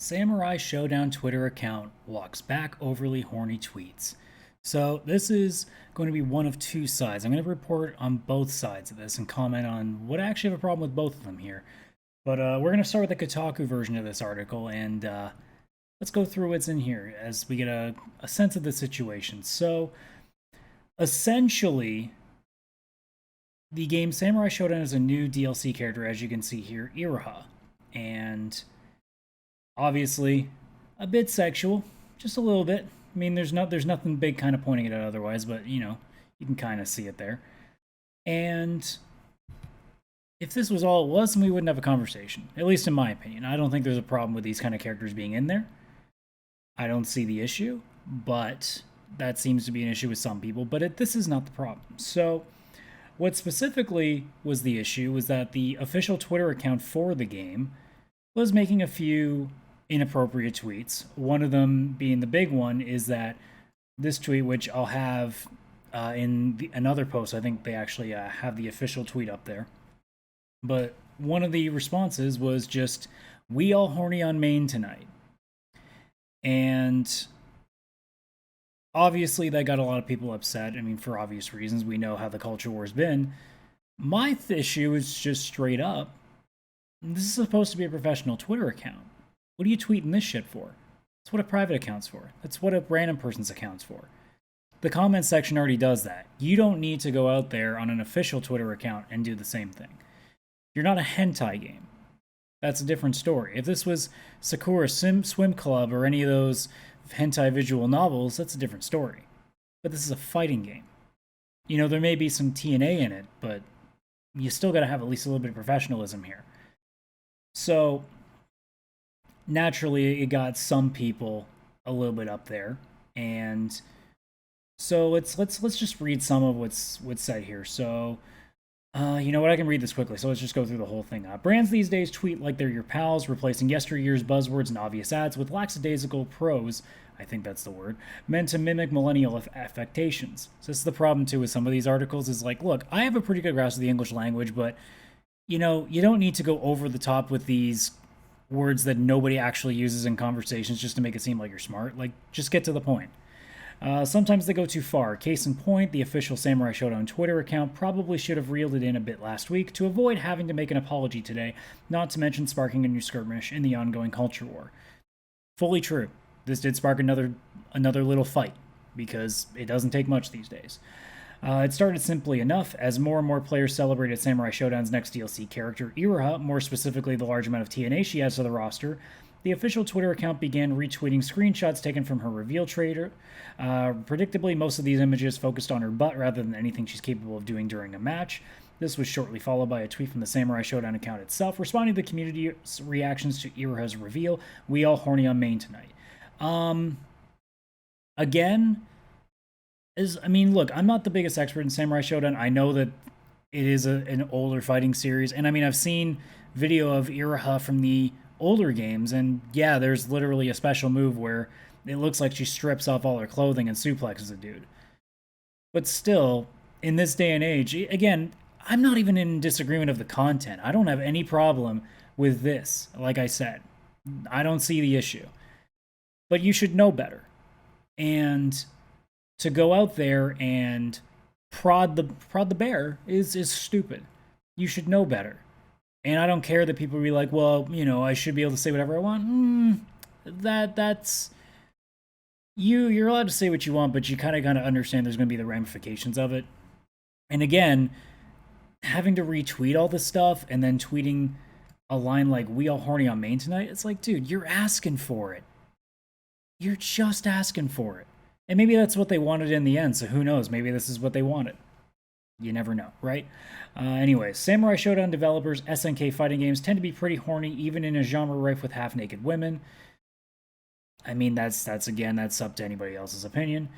Samurai Showdown Twitter account walks back overly horny tweets. So, this is going to be one of two sides. I'm going to report on both sides of this and comment on what I actually have a problem with both of them here. But we're going to start with the Kotaku version of this article and let's go through what's in here as we get a sense of the situation. So, essentially, the game Samurai Showdown is a new DLC character, as you can see here, Iraha. And obviously, a bit sexual, just a little bit. I mean, there's nothing big kind of pointing it out otherwise, but you know, you can kind of see it there. And if this was all it was, then we wouldn't have a conversation. At least in my opinion. I don't think there's a problem with these kind of characters being in there. I don't see the issue, but that seems to be an issue with some people. But this is not the problem. So, what specifically was the issue was that the official Twitter account for the game was making a few inappropriate tweets. One of them being the big one is that this tweet, which I'll have in another post, I think they actually have the official tweet up there. But one of the responses was just, "We all horny on main tonight." And obviously that got a lot of people upset. I mean, for obvious reasons. We know how the culture war's been. My issue is just straight up, this is supposed to be a professional Twitter account. What are you tweeting this shit for? That's what a private account's for. That's what a random person's account's for. The comment section already does that. You don't need to go out there on an official Twitter account and do the same thing. You're not a hentai game. That's a different story. If this was Sakura Swim Club or any of those hentai visual novels, that's a different story. But this is a fighting game. You know, there may be some TNA in it, but you still gotta have at least a little bit of professionalism here. So, naturally, it got some people a little bit up there, and so let's just read some of what's said here. So, you know what? I can read this quickly, so let's just go through the whole thing. Brands these days tweet like they're your pals, replacing yesteryear's buzzwords and obvious ads with lackadaisical prose. I think that's the word, meant to mimic millennial affectations. So this is the problem too with some of these articles. Is like, look, I have a pretty good grasp of the English language, but you know, you don't need to go over the top with these words that nobody actually uses in conversations just to make it seem like you're smart. Like, just get to the point. Sometimes they go too far. Case in point, the official Samurai Showdown Twitter account probably should have reeled it in a bit last week to avoid having to make an apology today, not to mention sparking a new skirmish in the ongoing culture war. Fully true. This did spark another little fight, because it doesn't take much these days. It started simply enough, as more and more players celebrated Samurai Showdown's next DLC character, Iraha, more specifically the large amount of TNA she adds to the roster. The official Twitter account began retweeting screenshots taken from her reveal trailer. Predictably, most of these images focused on her butt rather than anything she's capable of doing during a match. This was shortly followed by a tweet from the Samurai Showdown account itself, responding to the community's reactions to Iraha's reveal, "We all horny on main tonight." Again, look, I'm not the biggest expert in Samurai Showdown. I know that it is an older fighting series, and I mean, I've seen video of Iraha from the older games, and yeah, there's literally a special move where it looks like she strips off all her clothing and suplexes a dude. But still, in this day and age, again, I'm not even in disagreement of the content. I don't have any problem with this, like I said. I don't see the issue. But you should know better. And to go out there and prod the bear is stupid. You should know better. And I don't care that people be like, well, you know, I should be able to say whatever I want. That's you're allowed to say what you want, but you kind of understand there's going to be the ramifications of it. And again, having to retweet all this stuff and then tweeting a line like, "We all horny on main tonight," it's like, dude, you're asking for it. You're just asking for it. And maybe that's what they wanted in the end, so who knows? Maybe this is what they wanted. You never know, right? Anyways, Samurai Showdown developers, SNK fighting games, tend to be pretty horny, even in a genre rife with half-naked women. I mean, that's up to anybody else's opinion.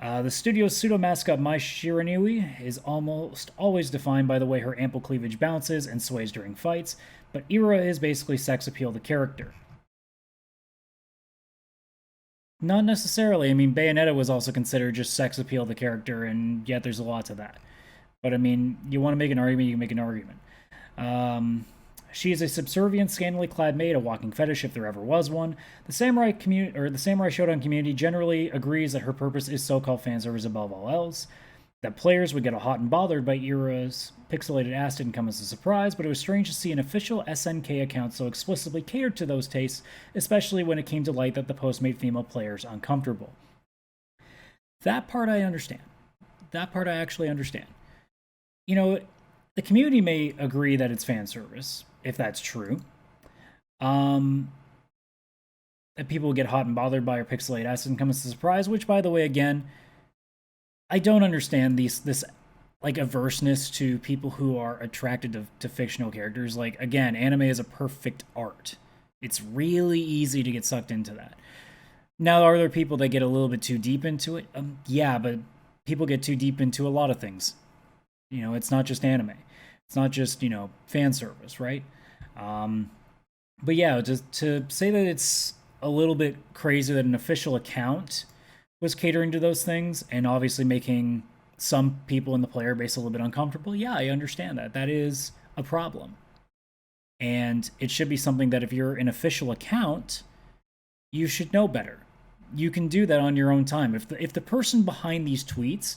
The studio's pseudo-mascot Mai Shiranui is almost always defined by the way her ample cleavage bounces and sways during fights, but Ira is basically sex appeal the character. Not necessarily. I mean, Bayonetta was also considered just sex appeal the character, and yet there's a lot to that. But I mean, you want to make an argument, you can make an argument. She is a subservient, scantily clad maid, a walking fetish if there ever was one. The Samurai community, or the Samurai Showdown community, generally agrees that her purpose is so-called fan service above all else. That players would get hot and bothered by Ira's pixelated ass didn't come as a surprise, but it was strange to see an official SNK account so explicitly catered to those tastes, especially when it came to light that the post made female players uncomfortable. That part I understand. That part I actually understand. You know, the community may agree that it's fan service, if that's true. That people get hot and bothered by her pixelated ass didn't come as a surprise, which, by the way, again, I don't understand this like averseness to people who are attracted to fictional characters. Like, again, anime is a perfect art. It's really easy to get sucked into that. Now, are there people that get a little bit too deep into it? Yeah, but people get too deep into a lot of things. You know, it's not just anime. It's not just, fan service, right? But yeah, to say that it's a little bit crazy that an official account was catering to those things and obviously making some people in the player base a little bit uncomfortable, yeah, I understand that. That is a problem. And it should be something that if you're an official account, you should know better. You can do that on your own time. If the person behind these tweets,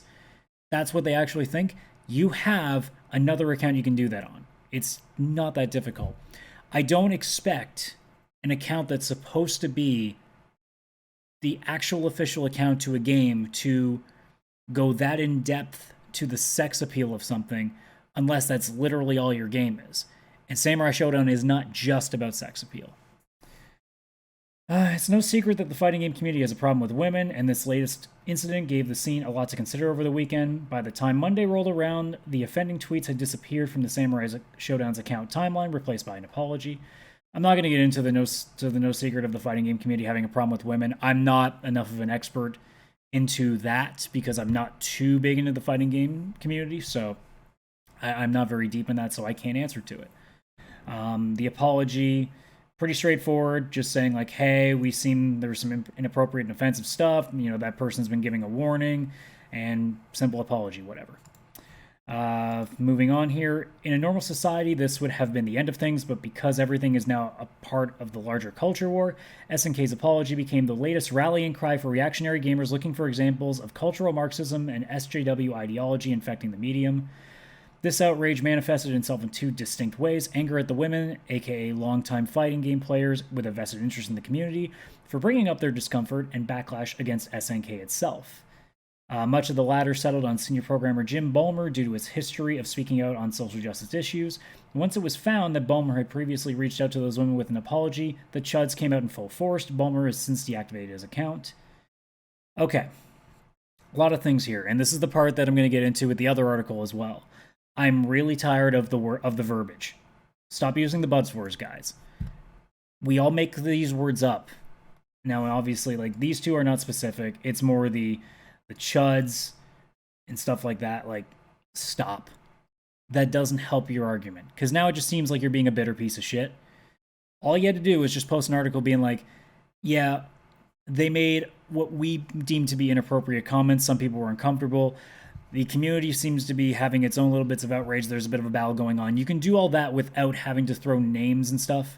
that's what they actually think, you have another account you can do that on. It's not that difficult. I don't expect an account that's supposed to be the actual official account to a game to go that in depth to the sex appeal of something unless that's literally all your game is. And Samurai Showdown is not just about sex appeal. It's no secret that the fighting game community has a problem with women, and this latest incident gave the scene a lot to consider over the weekend. By the time Monday rolled around, the offending tweets had disappeared from the Samurai Showdown's account timeline, replaced by an apology. I'm not going to get into the no secret of the fighting game community having a problem with women. I'm not enough of an expert into that because I'm not too big into the fighting game community, so I'm not very deep in that, so I can't answer to it. The apology, pretty straightforward, just saying like, hey, we seen there was some inappropriate and offensive stuff, that person's been giving a warning, and simple apology, whatever. Moving on here, in a normal society, this would have been the end of things, but because everything is now a part of the larger culture war, SNK's apology became the latest rallying cry for reactionary gamers looking for examples of cultural Marxism and SJW ideology infecting the medium. This outrage manifested itself in two distinct ways: anger at the women, aka longtime fighting game players with a vested interest in the community, for bringing up their discomfort, and backlash against SNK itself. Much of the latter settled on senior programmer Jim Ballmer due to his history of speaking out on social justice issues. Once it was found that Ballmer had previously reached out to those women with an apology, the chuds came out in full force. Ballmer has since deactivated his account. Okay. A lot of things here, and this is the part that I'm going to get into with the other article as well. I'm really tired of the verbiage. Stop using the buzzwords, guys. We all make these words up. Now, obviously, like, these two are not specific. It's more the chuds and stuff like that. Like, stop. That doesn't help your argument. Because now it just seems like you're being a bitter piece of shit. All you had to do was just post an article being like, yeah, they made what we deem to be inappropriate comments. Some people were uncomfortable. The community seems to be having its own little bits of outrage. There's a bit of a battle going on. You can do all that without having to throw names and stuff.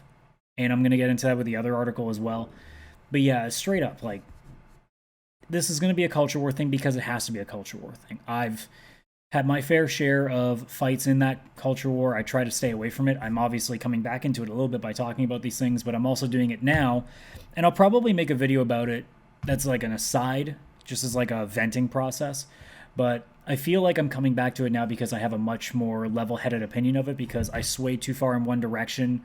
And I'm going to get into that with the other article as well. But yeah, straight up, like, this is going to be a culture war thing because it has to be a culture war thing. I've had my fair share of fights in that culture war. I try to stay away from it. I'm obviously coming back into it a little bit by talking about these things, but I'm also doing it now. And I'll probably make a video about it that's like an aside, just as like a venting process. But I feel like I'm coming back to it now because I have a much more level-headed opinion of it, because I swayed too far in one direction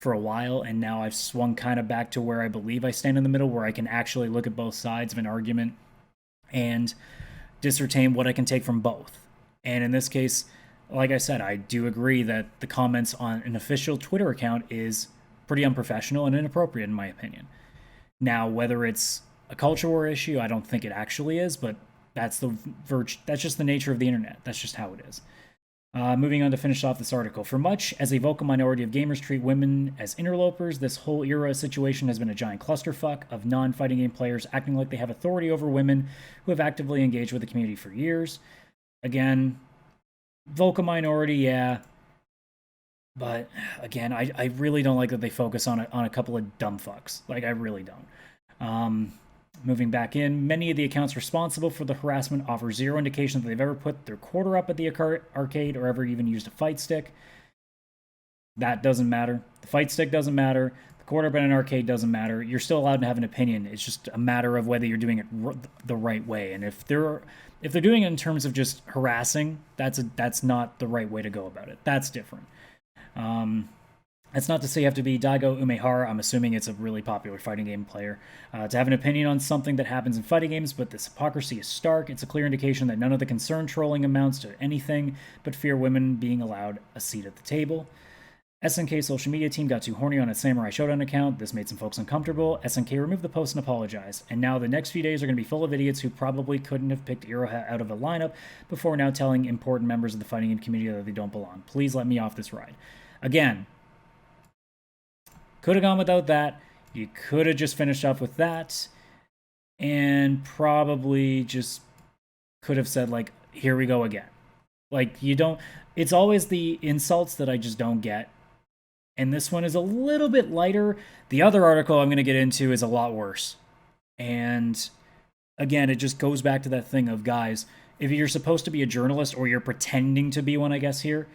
for a while, and now I've swung kind of back to where I believe I stand in the middle, where I can actually look at both sides of an argument and discern what I can take from both. And in this case, like I said, I do agree that the comments on an official Twitter account is pretty unprofessional and inappropriate, in my opinion. Now, whether it's a culture war issue, I don't think it actually is, but that's just the nature of the internet. That's just how it is. Moving on to finish off this article. For much as a vocal minority of gamers treat women as interlopers, this whole era situation has been a giant clusterfuck of non-fighting game players acting like they have authority over women who have actively engaged with the community for years. Again, vocal minority, yeah. But again, I really don't like that they focus on a couple of dumb fucks. Like, I really don't. Moving back in, many of the accounts responsible for the harassment offer zero indication that they've ever put their quarter up at the arcade or ever even used a fight stick. That doesn't matter. The fight stick doesn't matter. The quarter up at an arcade doesn't matter. You're still allowed to have an opinion. It's just a matter of whether you're doing it the right way. And if they're doing it in terms of just harassing, that's not the right way to go about it. That's different. That's not to say you have to be Daigo Umehara. I'm assuming it's a really popular fighting game player to have an opinion on something that happens in fighting games, but this hypocrisy is stark. It's a clear indication that none of the concern trolling amounts to anything but fear women being allowed a seat at the table. SNK social media team got too horny on its Samurai Showdown account. This made some folks uncomfortable. SNK removed the post and apologized. And now the next few days are going to be full of idiots who probably couldn't have picked Iroha out of a lineup before now telling important members of the fighting game community that they don't belong. Please let me off this ride. Again, could have gone without that. You could have just finished up with that. And probably just could have said, like, here we go again. Like, you don't... It's always the insults that I just don't get. And this one is a little bit lighter. The other article I'm going to get into is a lot worse. And again, it just goes back to that thing of, guys, if you're supposed to be a journalist or you're pretending to be one, I guess, here,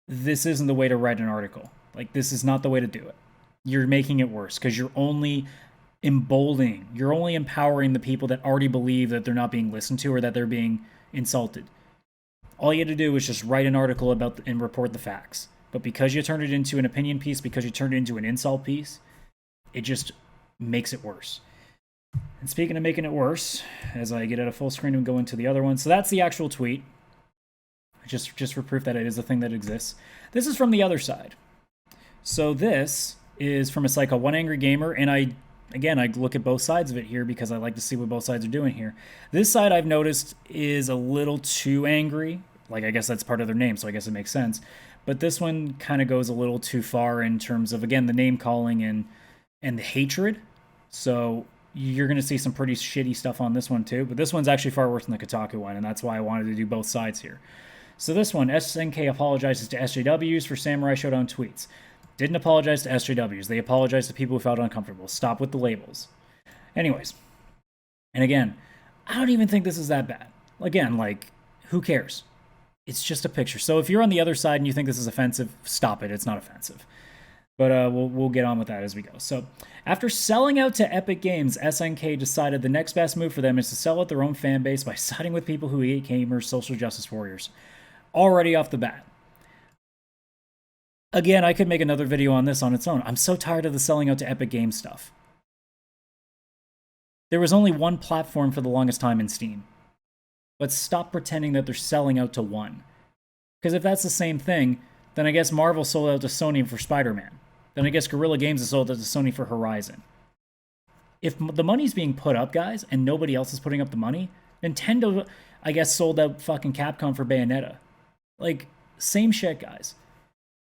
this isn't the way to write an article. Like, this is not the way to do it. You're making it worse because you're only emboldening, you're only empowering the people that already believe that they're not being listened to or that they're being insulted. All you had to do was just write an article about and report the facts. But because you turned it into an opinion piece, because you turned it into an insult piece, it just makes it worse. And speaking of making it worse, as I get at a full screen and go into the other one, so that's the actual tweet. Just for proof that it is a thing that exists. This is from the other side. So this is from a site called One Angry Gamer, and I look at both sides of it here because I like to see what both sides are doing here. This side I've noticed is a little too angry. Like, I guess that's part of their name, so I guess it makes sense. But this one kind of goes a little too far in terms of, again, the name calling and the hatred. So you're going to see some pretty shitty stuff on this one too. But this one's actually far worse than the Kotaku one, and that's why I wanted to do both sides here. So this one, SNK apologizes to SJWs for Samurai Showdown tweets. Didn't apologize to SJWs. They apologized to people who felt uncomfortable. Stop with the labels. Anyways. And again, I don't even think this is that bad. Again, like, who cares? It's just a picture. So if you're on the other side and you think this is offensive, stop it. It's not offensive. But we'll get on with that as we go. So after selling out to Epic Games, SNK decided the next best move for them is to sell out their own fan base by siding with people who hate gamers, social justice warriors. Already off the bat. Again, I could make another video on this on its own. I'm so tired of the selling out to Epic Games stuff. There was only one platform for the longest time in Steam. But stop pretending that they're selling out to one. Because if that's the same thing, then I guess Marvel sold out to Sony for Spider-Man. Then I guess Guerrilla Games has sold out to Sony for Horizon. If the money's being put up, guys, and nobody else is putting up the money, Nintendo, I guess, sold out fucking Capcom for Bayonetta. Like, same shit, guys.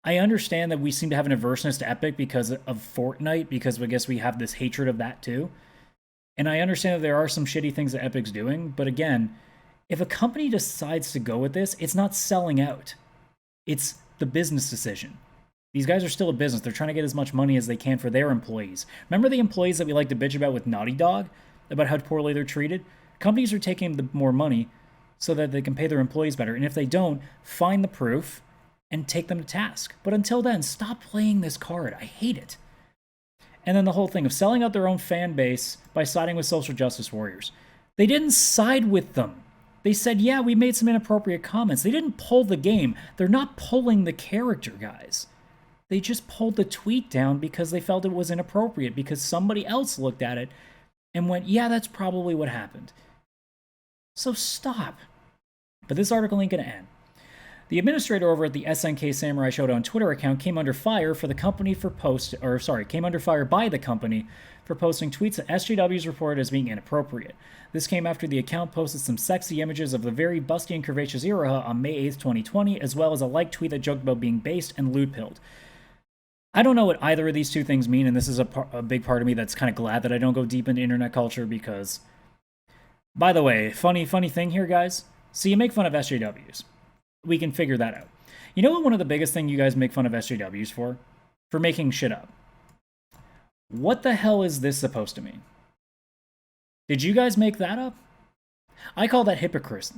I understand that we seem to have an averseness to Epic because of Fortnite, because I guess we have this hatred of that too. And I understand that there are some shitty things that Epic's doing, but again, if a company decides to go with this, it's not selling out. It's the business decision. These guys are still a business. They're trying to get as much money as they can for their employees. Remember the employees that we like to bitch about with Naughty Dog? About how poorly they're treated? Companies are taking the more money so that they can pay their employees better. And if they don't, find the proof and take them to task. But until then, stop playing this card. I hate it. And then the whole thing of selling out their own fan base by siding with social justice warriors. They didn't side with them. They said, yeah, we made some inappropriate comments. They didn't pull the game. They're not pulling the character, guys. They just pulled the tweet down because they felt it was inappropriate, because somebody else looked at it and went, yeah, that's probably what happened. So stop. But this article ain't going to end. The administrator over at the SNK Samurai Showdown Twitter account came under fire by the company for posting tweets that SJWs reported as being inappropriate. This came after the account posted some sexy images of the very busty and curvaceous Iroha on May 8th, 2020, as well as a like tweet that joked about being based and loot-pilled. I don't know what either of these two things mean, and this is a big part of me that's kind of glad that I don't go deep into internet culture because... By the way, funny thing here, guys. So you make fun of SJWs. We can figure that out. You know what one of the biggest thing you guys make fun of SJWs for? For making shit up. What the hell is this supposed to mean? Did you guys make that up? I call that hypocrisy.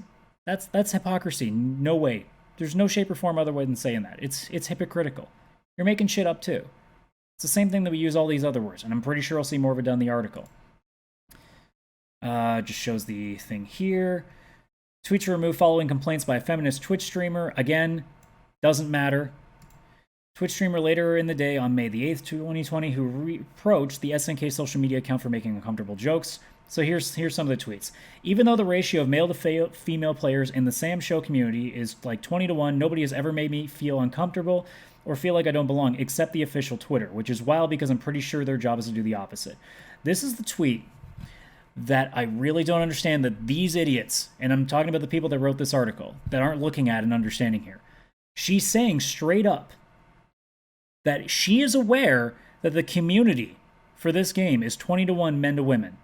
That's hypocrisy. No way. There's no shape or form other way than saying that. It's hypocritical. You're making shit up too. It's the same thing that we use all these other words, and I'm pretty sure I'll see more of it down the article. Just shows the thing here. Tweets removed following complaints by a feminist Twitch streamer. Again, doesn't matter. Twitch streamer later in the day on May the 8th, 2020, who reproached the SNK social media account for making uncomfortable jokes. So here's some of the tweets. Even though the ratio of male to female players in the Sam Show community is like 20 to 1, nobody has ever made me feel uncomfortable or feel like I don't belong, except the official Twitter, which is wild because I'm pretty sure their job is to do the opposite. This is the tweet that I really don't understand, that these idiots, and I'm talking about the people that wrote this article, that aren't looking at and understanding here. She's saying straight up that she is aware that the community for this game is 20 to 1 men to women,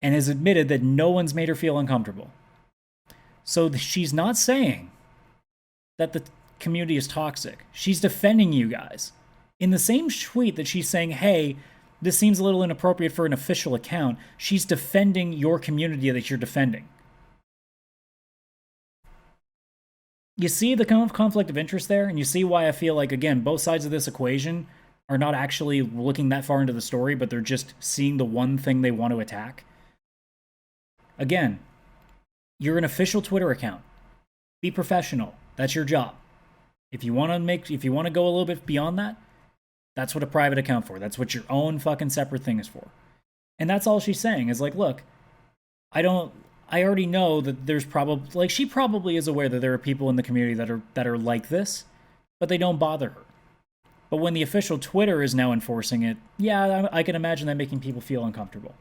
and has admitted that no one's made her feel uncomfortable. So she's not saying that the community is toxic. She's defending you guys. In the same tweet that she's saying, hey, this seems a little inappropriate for an official account, she's defending your community that you're defending. You see the conflict of interest there, and you see why I feel like, again, both sides of this equation are not actually looking that far into the story, but they're just seeing the one thing they want to attack. Again, you're an official Twitter account. Be professional. That's your job. If you want to go a little bit beyond that, that's what a private account for. That's what your own fucking separate thing is for. And that's all she's saying is like, look, I already know that there's probably, like, she probably is aware that there are people in the community that are like this, but they don't bother her. But when the official Twitter is now enforcing it, yeah, I can imagine that making people feel uncomfortable.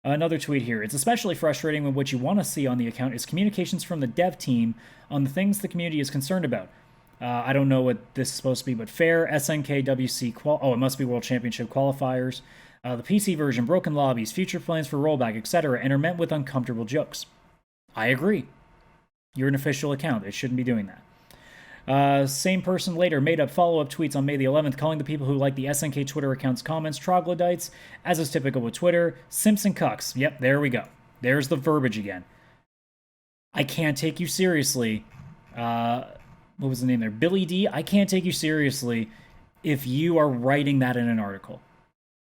Another tweet here. It's especially frustrating when what you want to see on the account is communications from the dev team on the things the community is concerned about. I don't know what this is supposed to be, but fair, SNK, WC, it must be World Championship qualifiers, the PC version, broken lobbies, future plans for rollback, etc., and are met with uncomfortable jokes. I agree. You're an official account. It shouldn't be doing that. Same person later made up follow-up tweets on May the 11th calling the people who like the SNK Twitter account's comments troglodytes, as is typical with Twitter, simps and cucks. Yep, there we go. There's the verbiage again. I can't take you seriously. What was the name there? Billy D. I can't take you seriously if you are writing that in an article.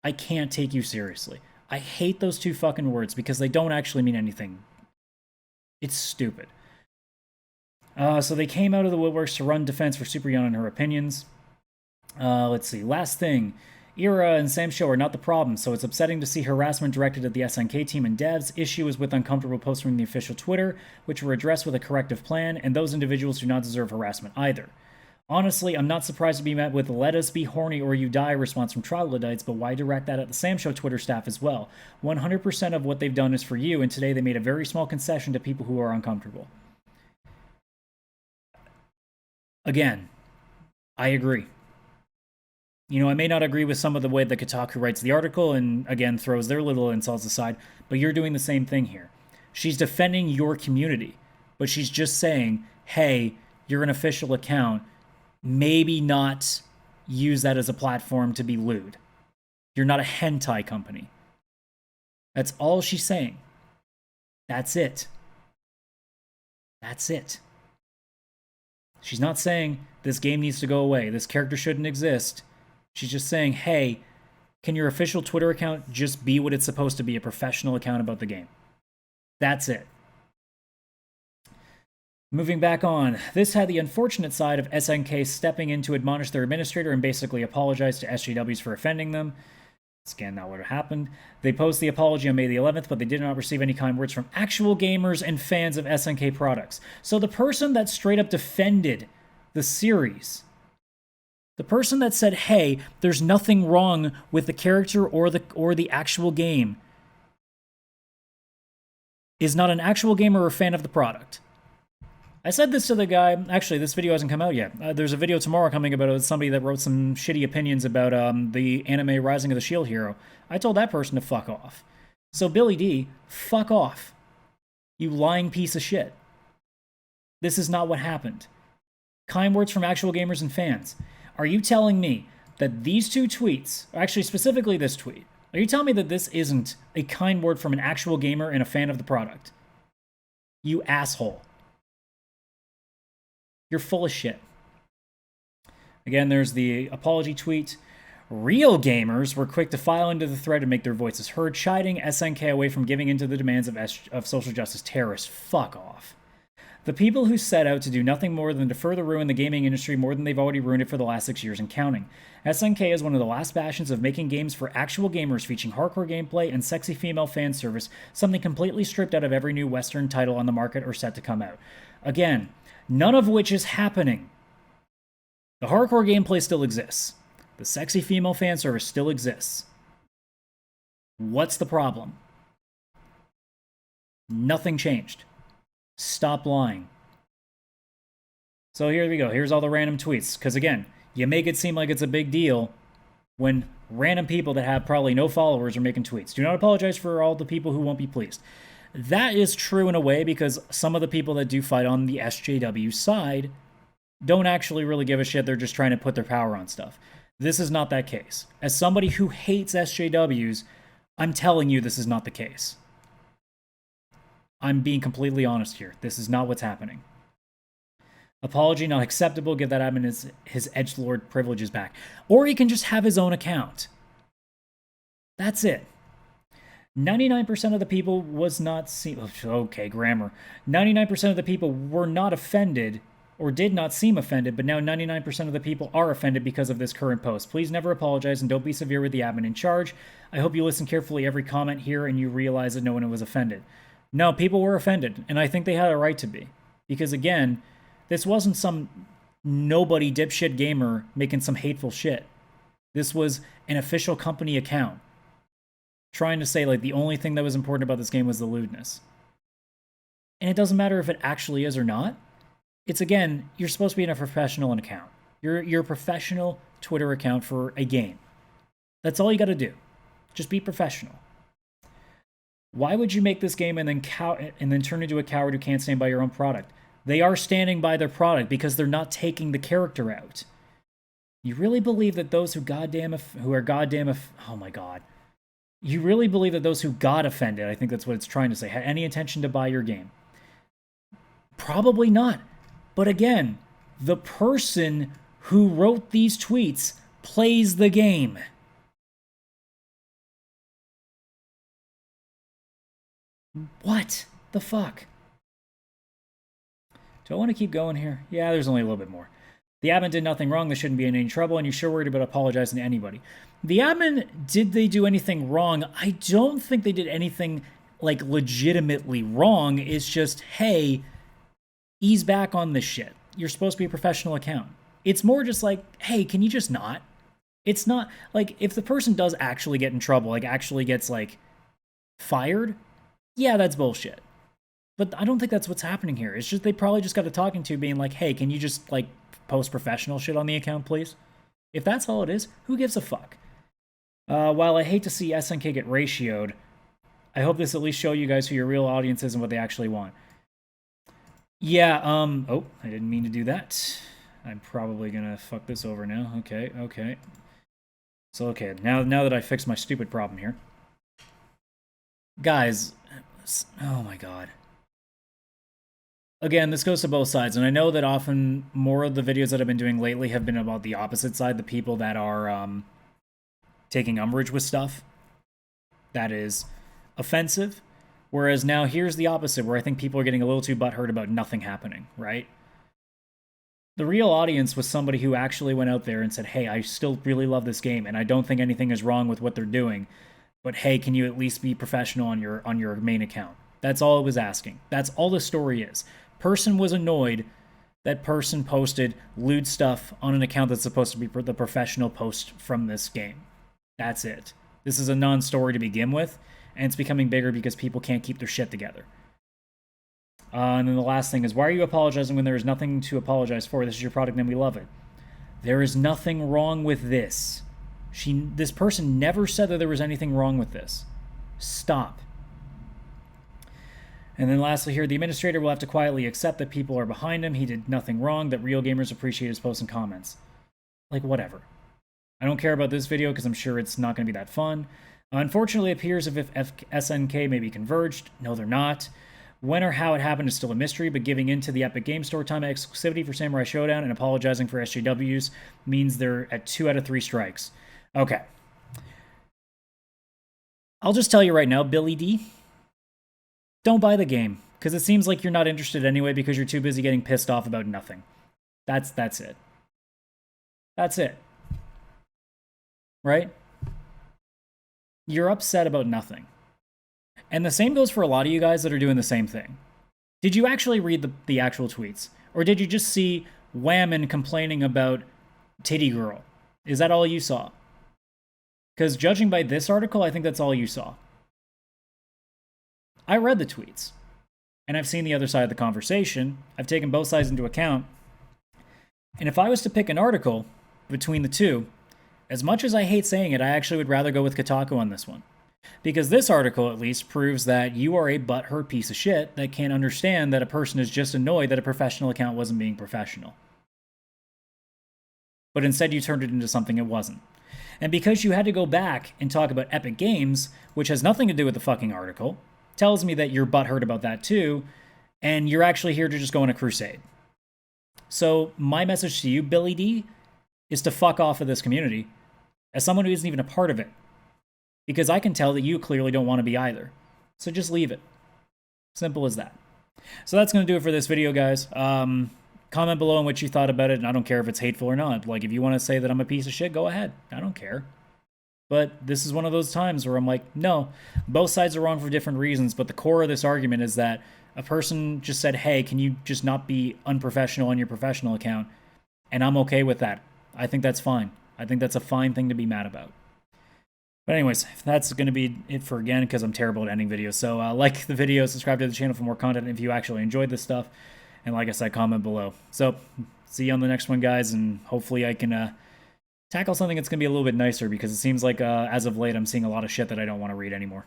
I can't take you seriously. I hate those two fucking words because they don't actually mean anything. It's stupid. So they came out of the woodworks to run defense for Super Young in her opinions. Let's see. Last thing. Ira and Sam Show are not the problem, so it's upsetting to see harassment directed at the SNK team and devs. Issue is with uncomfortable posts from the official Twitter, which were addressed with a corrective plan, and those individuals do not deserve harassment either. Honestly, I'm not surprised to be met with "let us be horny or you die" response from troglodytes, but why direct that at the Sam Show Twitter staff as well? 100% of what they've done is for you, and today they made a very small concession to people who are uncomfortable. Again, I agree. You know, I may not agree with some of the way that Kotaku writes the article and, again, throws their little insults aside, but you're doing the same thing here. She's defending your community, but she's just saying, hey, you're an official account. Maybe not use that as a platform to be lewd. You're not a hentai company. That's all she's saying. That's it. That's it. She's not saying this game needs to go away. This character shouldn't exist. She's just saying, hey, can your official Twitter account just be what it's supposed to be, a professional account about the game? That's it. Moving back on, this had the unfortunate side of SNK stepping in to admonish their administrator and basically apologize to SJWs for offending them. That's again not what happened. They posted the apology on May the 11th, but they did not receive any kind words from actual gamers and fans of SNK products. So the person that straight up defended the series, the person that said, hey, there's nothing wrong with the character or the actual game, is not an actual gamer or fan of the product. I said this to the guy, actually, this video hasn't come out yet. There's a video tomorrow coming about somebody that wrote some shitty opinions about the anime Rising of the Shield Hero. I told that person to fuck off. So Billy D, fuck off. You lying piece of shit. This is not what happened. Kind words from actual gamers and fans. Are you telling me that these two tweets, actually specifically this tweet, are you telling me that this isn't a kind word from an actual gamer and a fan of the product? You asshole. You're full of shit. Again, there's the apology tweet. Real gamers were quick to file into the thread and make their voices heard, chiding SNK away from giving in to the demands of social justice terrorists. Fuck off. The people who set out to do nothing more than to further ruin the gaming industry more than they've already ruined it for the last 6 years and counting. SNK is one of the last bastions of making games for actual gamers featuring hardcore gameplay and sexy female fan service, something completely stripped out of every new Western title on the market or set to come out. Again, none of which is happening. The hardcore gameplay still exists. The sexy female fan service still exists. What's the problem? Nothing changed. Stop lying. So here we go. Here's all the random tweets. Because again, you make it seem like it's a big deal when random people that have probably no followers are making tweets. Do not apologize for all the people who won't be pleased. That is true in a way because some of the people that do fight on the SJW side don't actually really give a shit. They're just trying to put their power on stuff. This is not that case. As somebody who hates SJWs, I'm telling you this is not the case. I'm being completely honest here. This is not what's happening. Apology not acceptable. Give that admin his edgelord privileges back. Or he can just have his own account. That's it. 99% of the people was not okay, grammar. 99% of the people were not offended or did not seem offended, but now 99% of the people are offended because of this current post. Please never apologize and don't be severe with the admin in charge. I hope you listen carefully every comment here and you realize that no one was offended. No, people were offended, and I think they had a right to be. Because again, this wasn't some nobody dipshit gamer making some hateful shit. This was an official company account trying to say like the only thing that was important about this game was the lewdness. And it doesn't matter if it actually is or not. It's again, you're supposed to be in a professional account. You're a professional Twitter account for a game. That's all you got to do. Just be professional. Why would you make this game and then turn into a coward who can't stand by your own product? They are standing by their product because they're not taking the character out. You really believe that those who oh my god. You really believe that those who got offended, I think that's what it's trying to say, had any intention to buy your game? Probably not. But again, the person who wrote these tweets plays the game. What the fuck? Do I want to keep going here? Yeah, there's only a little bit more. The admin did nothing wrong. They shouldn't be in any trouble, and you're sure worried about apologizing to anybody. The admin, did they do anything wrong? I don't think they did anything, like, legitimately wrong. It's just, hey, ease back on this shit. You're supposed to be a professional account. It's more just like, hey, can you just not? It's not, like, if the person does actually get in trouble, like, actually gets, like, fired, yeah, that's bullshit. But I don't think that's what's happening here. It's just they probably just got a talking to being like, hey, can you just, like, post professional shit on the account, please? If that's all it is, who gives a fuck? While I hate to see SNK get ratioed, I hope this at least show you guys who your real audience is and what they actually want. Yeah, oh, I didn't mean to do that. I'm probably gonna fuck this over now. Okay. So, okay, now that I fixed my stupid problem here. Guys, oh my god. Again, this goes to both sides, and I know that often more of the videos that I've been doing lately have been about the opposite side, the people that are taking umbrage with stuff that is offensive, whereas now here's the opposite, where I think people are getting a little too butthurt about nothing happening, right? The real audience was somebody who actually went out there and said, hey, I still really love this game, and I don't think anything is wrong with what they're doing, but hey, can you at least be professional on your main account? That's all it was asking. That's all the story is. Person was annoyed that person posted lewd stuff on an account that's supposed to be the professional post from this game. That's it. This is a non-story to begin with, and it's becoming bigger because people can't keep their shit together. And then the last thing is, why are you apologizing when there is nothing to apologize for? This is your product and we love it. There is nothing wrong with this. This person never said that there was anything wrong with this. Stop. And then lastly here, the administrator will have to quietly accept that people are behind him. He did nothing wrong, that real gamers appreciate his posts and comments. Like, whatever. I don't care about this video because I'm sure it's not going to be that fun. Unfortunately, it appears as if SNK may be converged. No, they're not. When or how it happened is still a mystery, but giving in to the Epic Game Store time exclusivity for Samurai Showdown and apologizing for SJWs means they're at 2 out of 3 strikes. Okay. I'll just tell you right now, Billy D, don't buy the game, because it seems like you're not interested anyway because you're too busy getting pissed off about nothing. That's it. That's it. Right? You're upset about nothing. And the same goes for a lot of you guys that are doing the same thing. Did you actually read the actual tweets? Or did you just see Whammon complaining about Titty Girl? Is that all you saw? Because judging by this article, I think that's all you saw. I read the tweets. And I've seen the other side of the conversation. I've taken both sides into account. And if I was to pick an article between the two, as much as I hate saying it, I actually would rather go with Kotaku on this one. Because this article, at least, proves that you are a butthurt piece of shit that can't understand that a person is just annoyed that a professional account wasn't being professional. But instead you turned it into something it wasn't. And because you had to go back and talk about Epic Games, which has nothing to do with the fucking article, tells me that you're butthurt about that too, and you're actually here to just go on a crusade. So my message to you, Billy D, is to fuck off of this community as someone who isn't even a part of it. Because I can tell that you clearly don't want to be either. So just leave it. Simple as that. So that's going to do it for this video, guys. Comment below on what you thought about it, and I don't care if it's hateful or not. Like, if you want to say that I'm a piece of shit, go ahead. I don't care. But this is one of those times where I'm like, no, both sides are wrong for different reasons, but the core of this argument is that a person just said, hey, can you just not be unprofessional on your professional account? And I'm okay with that. I think that's fine. I think that's a fine thing to be mad about. But anyways, that's going to be it for again, because I'm terrible at ending videos. So like the video, subscribe to the channel for more content if you actually enjoyed this stuff. And like I said, comment below. So see you on the next one, guys. And hopefully I can tackle something that's going to be a little bit nicer, because it seems like as of late I'm seeing a lot of shit that I don't want to read anymore.